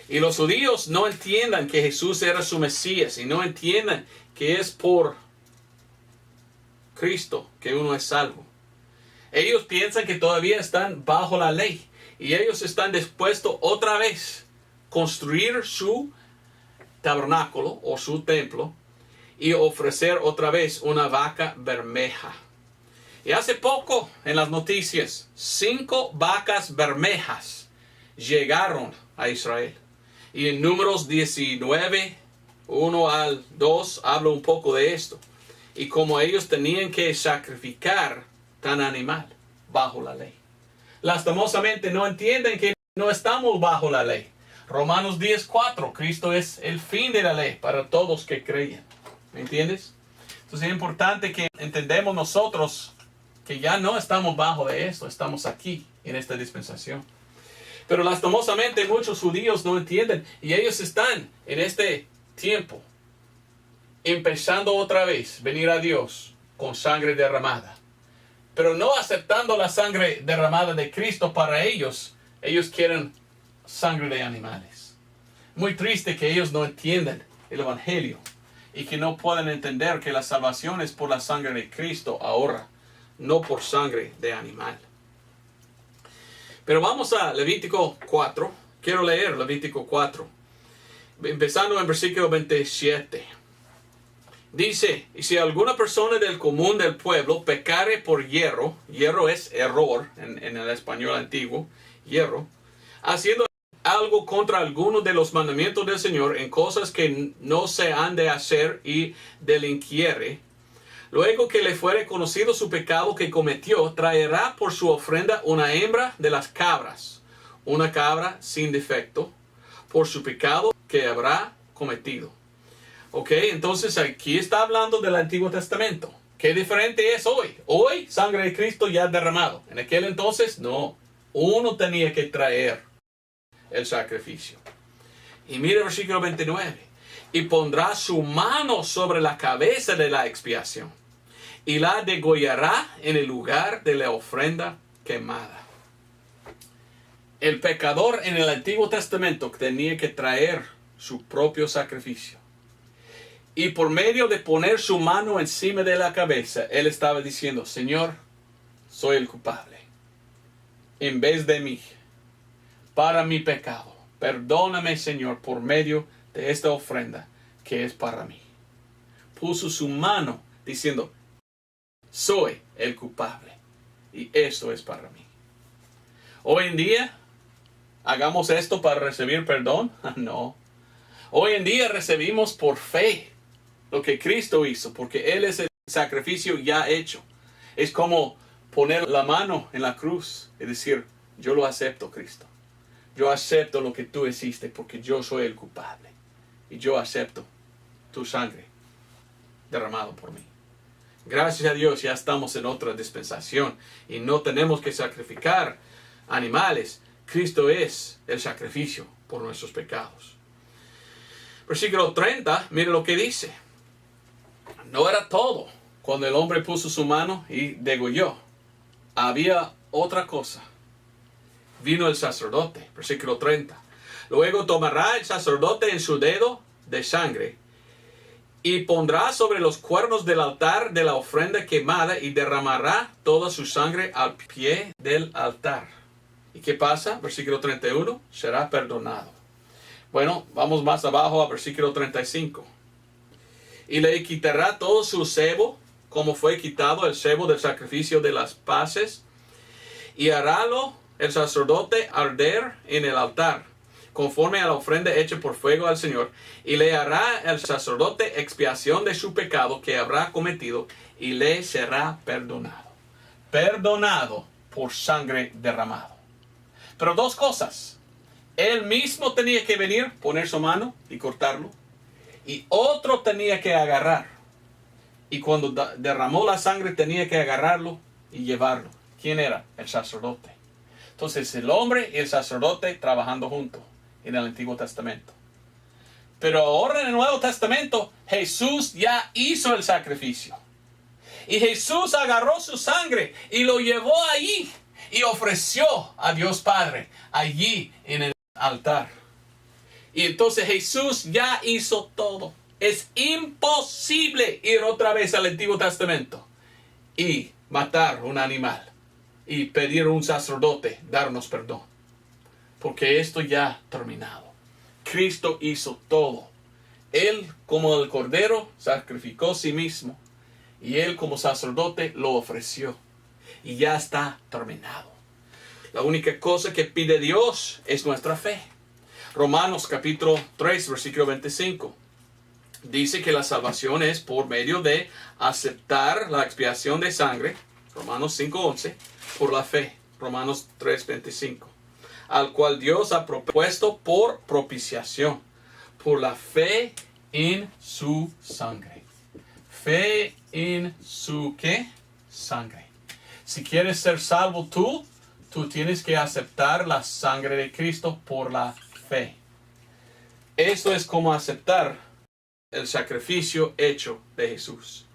Y los judíos no entiendan que Jesús era su Mesías. Y no entiendan que es por Cristo que uno es salvo. Ellos piensan que todavía están bajo la ley. Y ellos están dispuestos otra vez a construir su tabernáculo o su templo. Y ofrecer otra vez una vaca bermeja. Y hace poco en las noticias, 5 vacas bermejas llegaron a Israel. Y en Números 19, 1 al 2, habla un poco de esto. Y como ellos tenían que sacrificar tan animal bajo la ley. Lastimosamente no entienden que no estamos bajo la ley. Romanos 10:4, Cristo es el fin de la ley para todos que creen. ¿Me entiendes? Entonces es importante que entendamos nosotros que ya no estamos bajo de esto, estamos aquí en esta dispensación. Pero lastimosamente muchos judíos no entienden y ellos están en este tiempo empezando otra vez venir a Dios con sangre derramada. Pero no aceptando la sangre derramada de Cristo para ellos, ellos quieren sangre de animales. Muy triste que ellos no entiendan el Evangelio y que no puedan entender que la salvación es por la sangre de Cristo ahora, no por sangre de animal. Pero vamos a Levítico 4. Quiero leer Levítico 4. Empezando en versículo 27. Dice, y si alguna persona del común del pueblo pecare por hierro es error en el español antiguo, hierro, haciendo algo contra alguno de los mandamientos del Señor en cosas que no se han de hacer y delinquiere, luego que le fuere conocido su pecado que cometió, traerá por su ofrenda una hembra de las cabras, una cabra sin defecto, por su pecado que habrá cometido. Ok, entonces aquí está hablando del Antiguo Testamento. ¿Qué diferente es hoy? Hoy, sangre de Cristo ya derramado. En aquel entonces, no. Uno tenía que traer el sacrificio. Y mire el versículo 29. Y pondrá su mano sobre la cabeza de la expiación y la degollará en el lugar de la ofrenda quemada. El pecador en el Antiguo Testamento tenía que traer su propio sacrificio. Y por medio de poner su mano encima de la cabeza, él estaba diciendo, Señor, soy el culpable. En vez de mí, para mi pecado, perdóname, Señor, por medio de esta ofrenda que es para mí. Puso su mano diciendo, soy el culpable y esto es para mí. Hoy en día, ¿hagamos esto para recibir perdón? No. Hoy en día recibimos por fe lo que Cristo hizo, porque Él es el sacrificio ya hecho. Es como poner la mano en la cruz y decir, yo lo acepto, Cristo. Yo acepto lo que tú hiciste porque yo soy el culpable. Y yo acepto tu sangre derramado por mí. Gracias a Dios ya estamos en otra dispensación y no tenemos que sacrificar animales. Cristo es el sacrificio por nuestros pecados. Versículo 30, mire lo que dice. No era todo cuando el hombre puso su mano y degolló. Había otra cosa. Vino el sacerdote, versículo 30. Luego tomará el sacerdote en su dedo de sangre y pondrá sobre los cuernos del altar de la ofrenda quemada y derramará toda su sangre al pie del altar. ¿Y qué pasa? Versículo 31, será perdonado. Bueno, vamos más abajo a versículo 35. Y le quitará todo su sebo, como fue quitado el sebo del sacrificio de las paces, y harálo el sacerdote arder en el altar, conforme a la ofrenda hecha por fuego al Señor, y le hará el sacerdote expiación de su pecado que habrá cometido, y le será perdonado. Perdonado por sangre derramado. Pero dos cosas. Él mismo tenía que venir, poner su mano y cortarlo. Y otro tenía que agarrar. Y cuando derramó la sangre tenía que agarrarlo y llevarlo. ¿Quién era? El sacerdote. Entonces el hombre y el sacerdote trabajando juntos en el Antiguo Testamento. Pero ahora en el Nuevo Testamento Jesús ya hizo el sacrificio. Y Jesús agarró su sangre y lo llevó allí y ofreció a Dios Padre allí en el altar. Y entonces Jesús ya hizo todo. Es imposible ir otra vez al Antiguo Testamento y matar un animal y pedir a un sacerdote darnos perdón. Porque esto ya ha terminado. Cristo hizo todo. Él como el cordero sacrificó a sí mismo y Él como sacerdote lo ofreció. Y ya está terminado. La única cosa que pide Dios es nuestra fe. Romanos capítulo 3, versículo 25. Dice que la salvación es por medio de aceptar la expiación de sangre. Romanos 5:11. Por la fe. Romanos 3:25. Al cual Dios ha propuesto por propiciación. Por la fe en su sangre. Fe en su ¿qué? Sangre. Si quieres ser salvo tú tienes que aceptar la sangre de Cristo por la fe. Esto es como aceptar el sacrificio hecho de Jesús.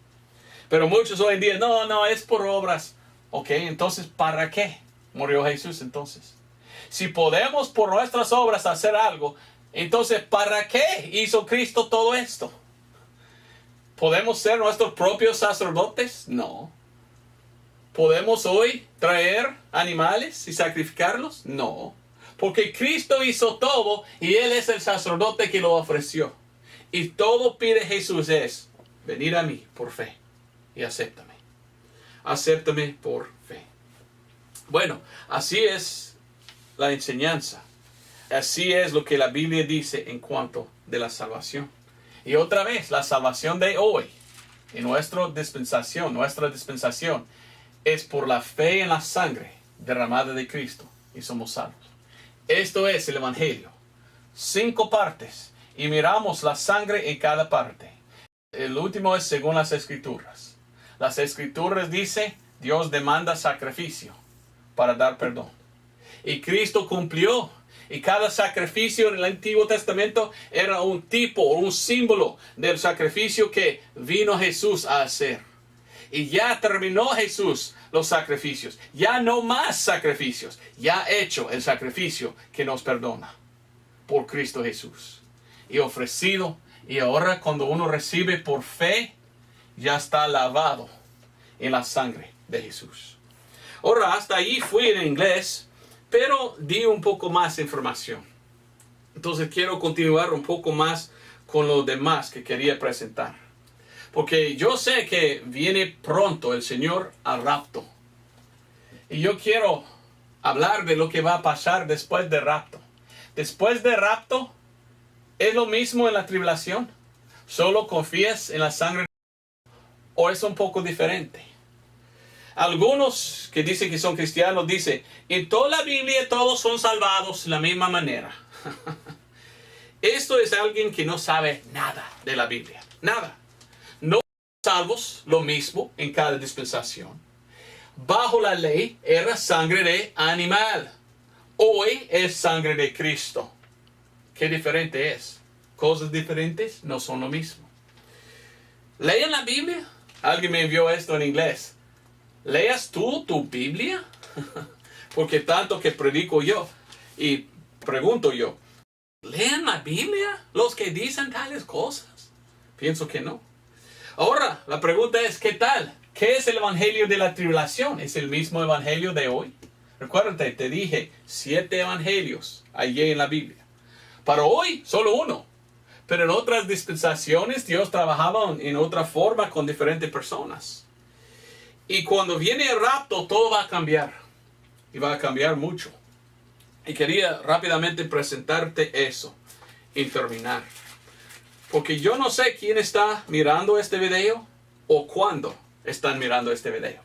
Pero muchos hoy en día, no, es por obras. Ok, entonces, ¿para qué murió Jesús entonces? Si podemos por nuestras obras hacer algo, entonces, ¿para qué hizo Cristo todo esto? ¿Podemos ser nuestros propios sacerdotes? No. ¿Podemos hoy traer animales y sacrificarlos? No. Porque Cristo hizo todo y Él es el sacerdote que lo ofreció. Y todo pide Jesús es, venid a mí por fe y acéptame. Acéptame por fe. Bueno, así es la enseñanza. Así es lo que la Biblia dice en cuanto de la salvación. Y otra vez, la salvación de hoy, en nuestra dispensación, es por la fe en la sangre derramada de Cristo y somos salvos. Esto es el Evangelio. 5 partes y miramos la sangre en cada parte. El último es según las Escrituras. Las Escrituras dicen Dios demanda sacrificio para dar perdón. Y Cristo cumplió Y cada sacrificio en el Antiguo Testamento era un tipo o un símbolo del sacrificio que vino Jesús a hacer. Y ya terminó Jesús los sacrificios. Ya no más sacrificios. Ya ha hecho el sacrificio que nos perdona por Cristo Jesús. Y ofrecido. Y ahora cuando uno recibe por fe, ya está lavado en la sangre de Jesús. Ahora, hasta ahí fui en inglés, pero di un poco más información. Entonces quiero continuar un poco más con lo demás que quería presentar. Porque yo sé que viene pronto el Señor al rapto. Y yo quiero hablar de lo que va a pasar después del rapto. Después del rapto, ¿es lo mismo en la tribulación? ¿Solo confías en la sangre? ¿O es un poco diferente? Algunos que dicen que son cristianos dicen, en toda la Biblia todos son salvados de la misma manera. Esto es alguien que no sabe nada de la Biblia. Nada. No salvos lo mismo en cada dispensación. Bajo la ley era sangre de animal. Hoy es sangre de Cristo. ¿Qué diferente es? Cosas diferentes no son lo mismo. ¿Lean la Biblia? Alguien me envió esto en inglés. ¿Leas tú tu Biblia? Porque tanto que predico yo. Y pregunto yo, ¿leen la Biblia los que dicen tales cosas? Pienso que no. Ahora, la pregunta es, ¿qué tal? ¿Qué es el evangelio de la tribulación? ¿Es el mismo evangelio de hoy? Recuérdate, te dije 7 evangelios allí en la Biblia. Para hoy, solo uno. Pero en otras dispensaciones, Dios trabajaba en otra forma con diferentes personas. Y cuando viene el rapto, todo va a cambiar. Y va a cambiar mucho. Y quería rápidamente presentarte eso y terminar. Porque yo no sé quién está mirando este video o cuándo están mirando este video.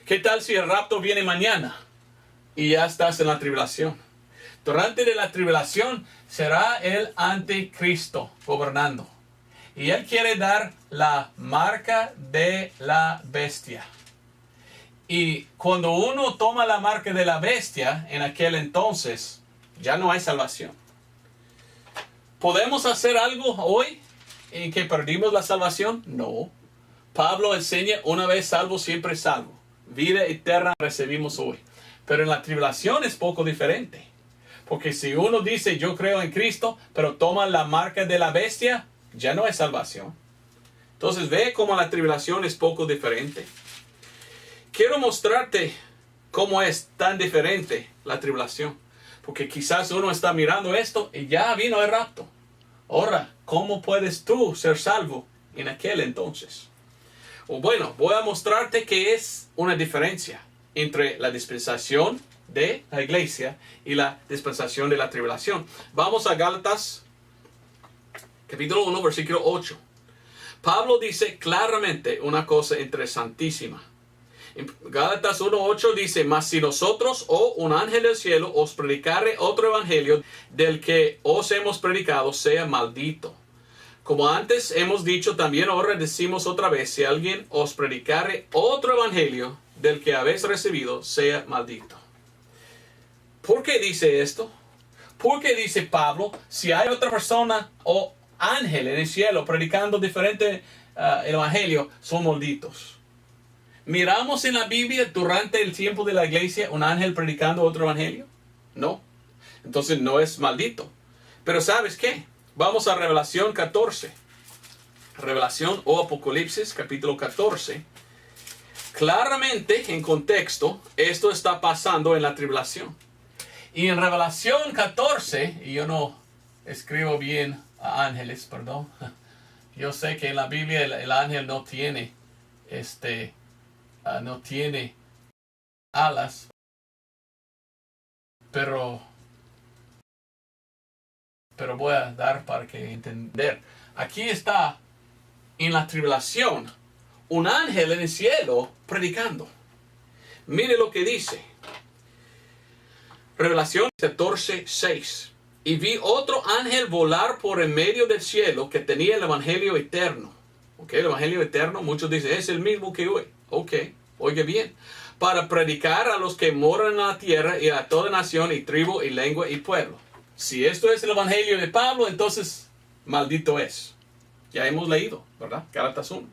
¿Qué tal si el rapto viene mañana y ya estás en la tribulación? Durante la tribulación será el anticristo gobernando. Y él quiere dar la marca de la bestia. Y cuando uno toma la marca de la bestia, en aquel entonces, ya no hay salvación. ¿Podemos hacer algo hoy en que perdimos la salvación? No. Pablo enseña, una vez salvo, siempre salvo. Vida eterna recibimos hoy. Pero en la tribulación es poco diferente. Porque si uno dice, yo creo en Cristo, pero toma la marca de la bestia, ya no hay salvación. Entonces ve cómo la tribulación es poco diferente. Quiero mostrarte cómo es tan diferente la tribulación. Porque quizás uno está mirando esto y ya vino el rapto. Ahora, ¿cómo puedes tú ser salvo en aquel entonces? O bueno, voy a mostrarte que es una diferencia entre la dispensación de la iglesia y la dispensación de la tribulación. Vamos a Gálatas, capítulo 1, versículo 8. Pablo dice claramente una cosa interesantísima. En Gálatas 1:8 dice, mas si nosotros o un ángel del cielo os predicare otro evangelio del que os hemos predicado, sea maldito. Como antes hemos dicho, también ahora decimos otra vez, si alguien os predicare otro evangelio del que habéis recibido, sea maldito. ¿Por qué dice esto? Porque dice Pablo, si hay otra persona o ángel en el cielo predicando diferente evangelio, son malditos. ¿Miramos en la Biblia durante el tiempo de la iglesia un ángel predicando otro evangelio? No. Entonces no es maldito. Pero ¿sabes qué? Vamos a Revelación 14. Revelación o Apocalipsis, capítulo 14. Claramente, en contexto, esto está pasando en la tribulación. Y en Revelación 14, y yo no escribo bien a ángeles, perdón. Yo sé que en la Biblia el ángel no tiene no tiene alas, pero voy a dar para que entender. Aquí está en la tribulación un ángel en el cielo predicando. Mire lo que dice. Revelación 14:6. Y vi otro ángel volar por en medio del cielo que tenía el evangelio eterno. Ok, el evangelio eterno, muchos dicen, es el mismo que hoy. Ok, oye bien. para predicar a los que moran en la tierra y a toda nación y tribu y lengua y pueblo. Si esto es el evangelio de Pablo, entonces maldito es. Ya hemos leído, ¿verdad? Gálatas 1.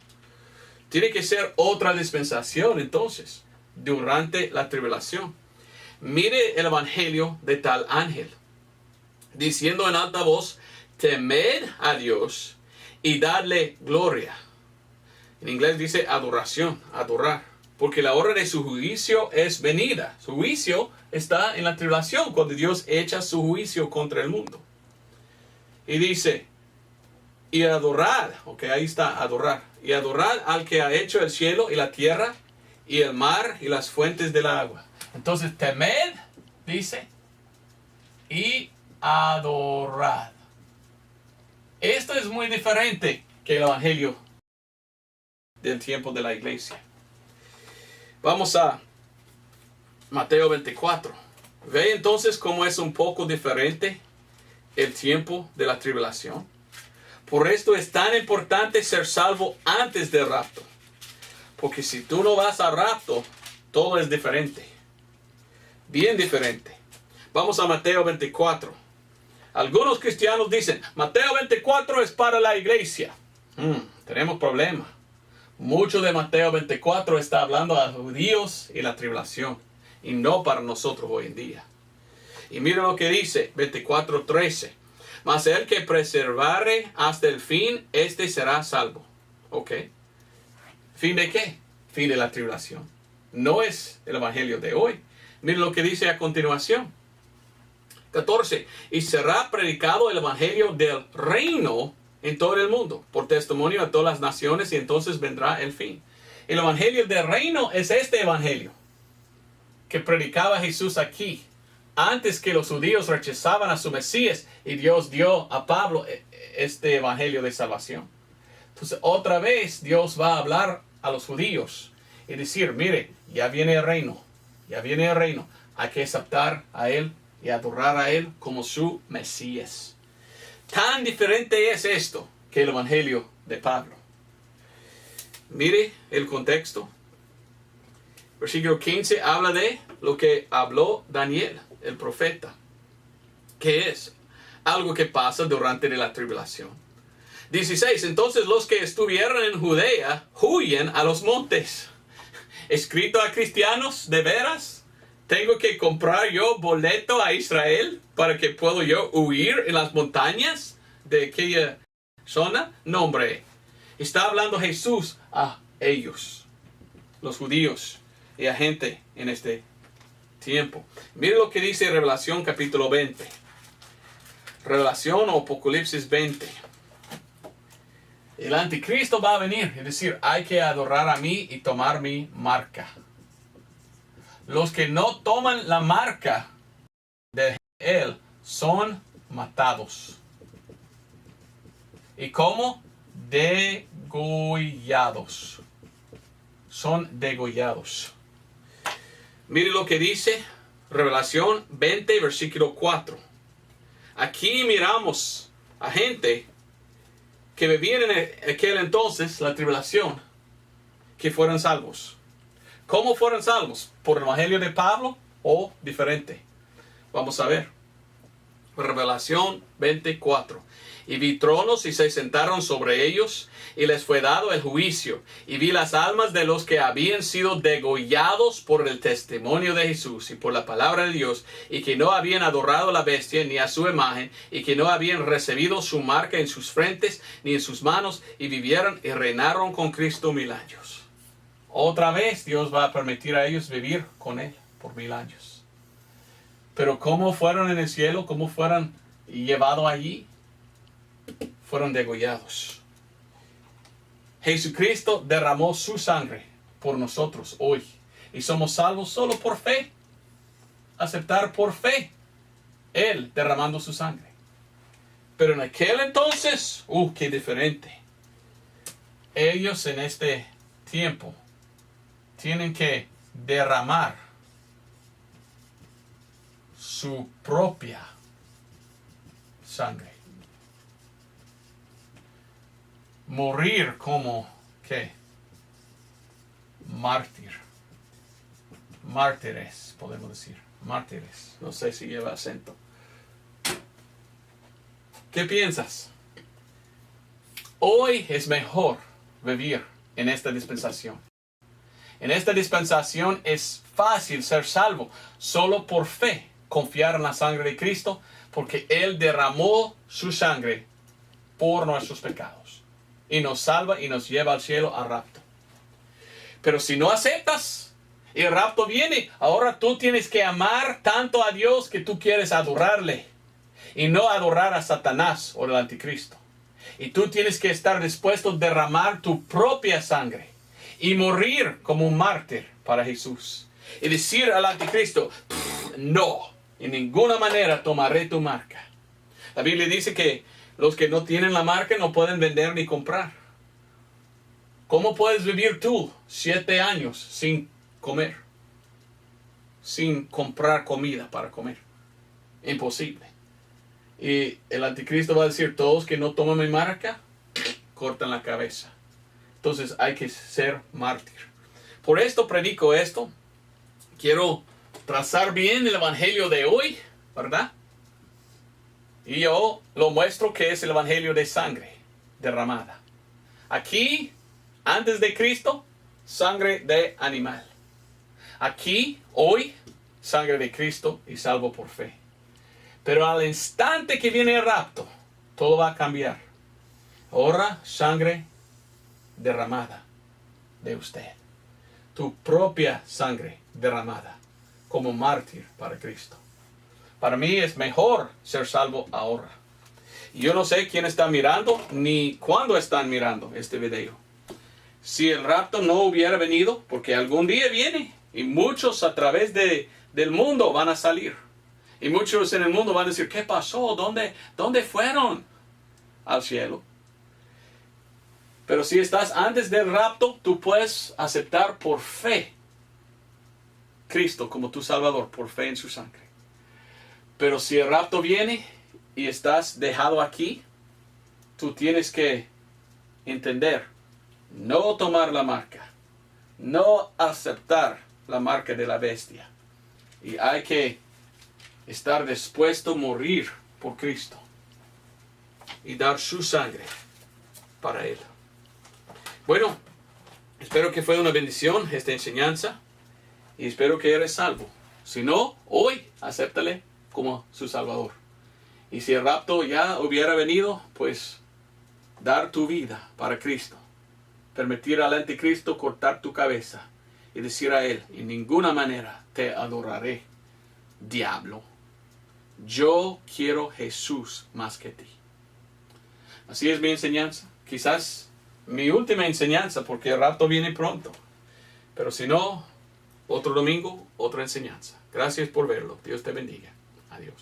Tiene que ser otra dispensación entonces, durante la tribulación. Mire el evangelio de tal ángel, diciendo en alta voz, temed a Dios y dadle gloria. En inglés dice adoración, adorar. Porque la hora de su juicio es venida. Su juicio está en la tribulación, cuando Dios echa su juicio contra el mundo. Y dice, y adorad, ok, ahí está, adorar. Y adorad al que ha hecho el cielo y la tierra y el mar y las fuentes del agua. Entonces, temed, dice, y adorad. Esto es muy diferente que el evangelio del tiempo de la iglesia. Vamos a Mateo 24. Ve entonces cómo es un poco diferente el tiempo de la tribulación. Por esto es tan importante ser salvo antes del rapto. Porque si tú no vas al rapto, todo es diferente. Bien diferente. Vamos a Mateo 24. Algunos cristianos dicen, Mateo 24 es para la iglesia. Tenemos problemas. Mucho de Mateo 24 está hablando a los judíos y la tribulación, y no para nosotros hoy en día. Y mira lo que dice 24:13. Mas el que preservare hasta el fin, este será salvo. ¿Ok? ¿Fin de qué? Fin de la tribulación. No es el evangelio de hoy. Mira lo que dice a continuación. 14. Y será predicado el evangelio del reino en todo el mundo, por testimonio a todas las naciones, y entonces vendrá el fin. El evangelio del reino es este evangelio que predicaba Jesús aquí, antes que los judíos rechazaban a su Mesías, y Dios dio a Pablo este evangelio de salvación. Entonces, otra vez Dios va a hablar a los judíos y decir, mire, ya viene el reino, ya viene el reino. Hay que aceptar a Él y adorar a Él como su Mesías. Tan diferente es esto que el evangelio de Pablo. Mire el contexto. Versículo 15 habla de lo que habló Daniel, el profeta, que es algo que pasa durante la tribulación. 16. Entonces los que estuvieron en Judea huyen a los montes. Escrito a cristianos, ¿de veras? ¿Tengo que comprar yo boleto a Israel para que pueda yo huir en las montañas de aquella zona? No, hombre. Está hablando Jesús a ellos, los judíos, y a gente en este tiempo. Mire lo que dice Revelación capítulo 20. Revelación o Apocalipsis 20. El anticristo va a venir y decir, hay que adorar a mí y tomar mi marca. Los que no toman la marca de él son matados. ¿Y cómo? Degollados. Son degollados. Mire lo que dice Revelación 20, versículo 4. Aquí miramos a gente que vivían en aquel entonces, la tribulación, que fueron salvos. ¿Cómo fueron salvos? ¿Por el evangelio de Pablo o diferente? Vamos a ver. Revelación 24. Y vi tronos y se sentaron sobre ellos, y les fue dado el juicio. Y vi las almas de los que habían sido degollados por el testimonio de Jesús y por la palabra de Dios, y que no habían adorado a la bestia ni a su imagen, y que no habían recibido su marca en sus frentes ni en sus manos, y vivieron y reinaron con Cristo 1000 años. Otra vez Dios va a permitir a ellos vivir con Él por 1000 años. Pero ¿cómo fueron en el cielo? ¿Cómo fueron llevados allí? Fueron degollados. Jesucristo derramó su sangre por nosotros hoy. Y somos salvos solo por fe. Aceptar por fe. Él derramando su sangre. Pero en aquel entonces, qué diferente. Ellos en este tiempo tienen que derramar su propia sangre. Morir como, ¿qué? Mártir. mártires, podemos decir. Mártires. No sé si lleva acento. ¿Qué piensas? Hoy es mejor vivir en esta dispensación. En esta dispensación es fácil ser salvo solo por fe, confiar en la sangre de Cristo, porque Él derramó su sangre por nuestros pecados y nos salva y nos lleva al cielo a rapto. Pero si no aceptas y el rapto viene, ahora tú tienes que amar tanto a Dios que tú quieres adorarle y no adorar a Satanás o al anticristo. Y tú tienes que estar dispuesto a derramar tu propia sangre y morir como un mártir para Jesús. Y decir al anticristo, no, en ninguna manera tomaré tu marca. La Biblia dice que los que no tienen la marca no pueden vender ni comprar. ¿Cómo puedes vivir tú 7 años sin comer? Sin comprar comida para comer. Imposible. Y el anticristo va a decir, todos que no toman mi marca, cortan la cabeza. Entonces hay que ser mártir. Por esto predico esto. Quiero trazar bien el evangelio de hoy, ¿verdad? Y yo lo muestro que es el evangelio de sangre derramada. Aquí, antes de Cristo, sangre de animal. Aquí, hoy, sangre de Cristo y salvo por fe. Pero al instante que viene el rapto, todo va a cambiar. Ahora, sangre derramada de usted. Tu propia sangre derramada como mártir para Cristo. Para mí es mejor ser salvo ahora. Y yo no sé quién está mirando ni cuándo están mirando este video. Si el rapto no hubiera venido, porque algún día viene y muchos a través del mundo van a salir. Y muchos en el mundo van a decir, ¿qué pasó? ¿Dónde fueron? Al cielo. Pero si estás antes del rapto, tú puedes aceptar por fe Cristo como tu Salvador, por fe en su sangre. Pero si el rapto viene y estás dejado aquí, tú tienes que entender, no tomar la marca, no aceptar la marca de la bestia. Y hay que estar dispuesto a morir por Cristo y dar su sangre para Él. Bueno, espero que fue una bendición esta enseñanza y espero que eres salvo. Si no, hoy acéptale como su Salvador. Y si el rapto ya hubiera venido, pues dar tu vida para Cristo. Permitir al anticristo cortar tu cabeza y decir a él, en ninguna manera te adoraré, diablo. Yo quiero Jesús más que ti. Así es mi enseñanza. Quizás mi última enseñanza, porque el rapto viene pronto. Pero si no, otro domingo, otra enseñanza. Gracias por verlo. Dios te bendiga. Adiós.